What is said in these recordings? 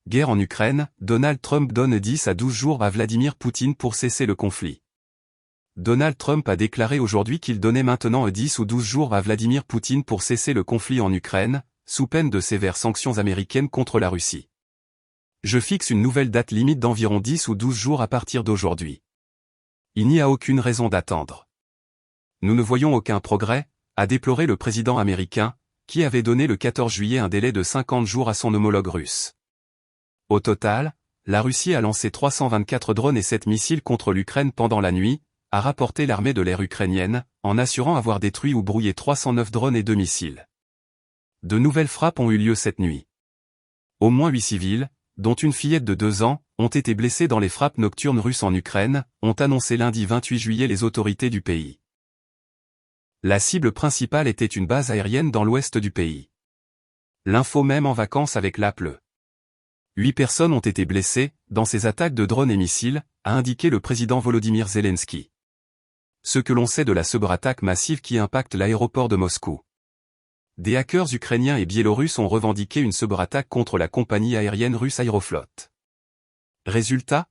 Guerre en Ukraine, Donald Trump donne 10 à 12 jours à Vladimir Poutine pour cesser le conflit. Donald Trump a déclaré aujourd'hui qu'il donnait maintenant 10 ou 12 jours à Vladimir Poutine pour cesser le conflit en Ukraine, sous peine de sévères sanctions américaines contre la Russie. Je fixe une nouvelle date limite d'environ 10 ou 12 jours à partir d'aujourd'hui. Il n'y a aucune raison d'attendre. Nous ne voyons aucun progrès, a déploré le président américain, qui avait donné le 14 juillet un délai de 50 jours à son homologue russe. Au total, la Russie a lancé 324 drones et 7 missiles contre l'Ukraine pendant la nuit, a rapporté l'armée de l'air ukrainienne, en assurant avoir détruit ou brouillé 309 drones et 2 missiles. De nouvelles frappes ont eu lieu cette nuit. Au moins 8 civils, dont une fillette de 2 ans, ont été blessés dans les frappes nocturnes russes en Ukraine, ont annoncé lundi 28 juillet les autorités du pays. La cible principale était une base aérienne dans l'ouest du pays. L'info même en vacances avec l'Apple. 8 personnes ont été blessées, dans ces attaques de drones et missiles, a indiqué le président Volodymyr Zelensky. Ce que l'on sait de la cyberattaque massive qui impacte l'aéroport de Moscou. Des hackers ukrainiens et biélorusses ont revendiqué une cyberattaque contre la compagnie aérienne russe Aeroflot. Résultat ?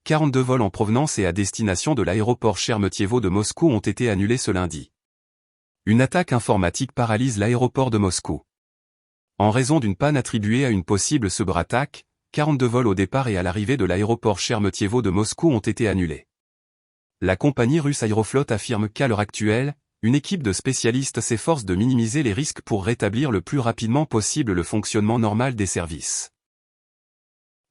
42 vols en provenance et à destination de l'aéroport Sheremetyevo de Moscou ont été annulés ce lundi. Une attaque informatique paralyse l'aéroport de Moscou. En raison d'une panne attribuée à une possible cyberattaque, 42 vols au départ et à l'arrivée de l'aéroport Sheremetyevo de Moscou ont été annulés. La compagnie russe Aeroflot affirme qu'à l'heure actuelle, une équipe de spécialistes s'efforce de minimiser les risques pour rétablir le plus rapidement possible le fonctionnement normal des services.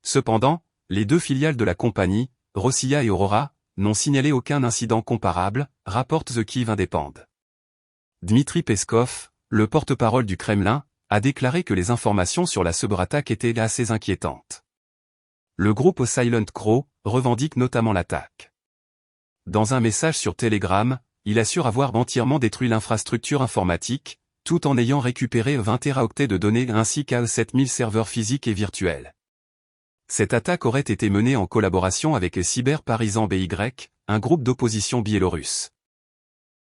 Cependant, les 2 filiales de la compagnie, Rossiya et Aurora, n'ont signalé aucun incident comparable, rapporte The Kyiv Independent. Dmitri Peskov, le porte-parole du Kremlin, a déclaré que les informations sur la cyberattaque étaient assez inquiétantes. Le groupe Silent Crow revendique notamment l'attaque. Dans un message sur Telegram, il assure avoir entièrement détruit l'infrastructure informatique, tout en ayant récupéré 20 téraoctets de données ainsi qu'à 7000 serveurs physiques et virtuels. Cette attaque aurait été menée en collaboration avec Cyber Parisan BY, un groupe d'opposition biélorusse.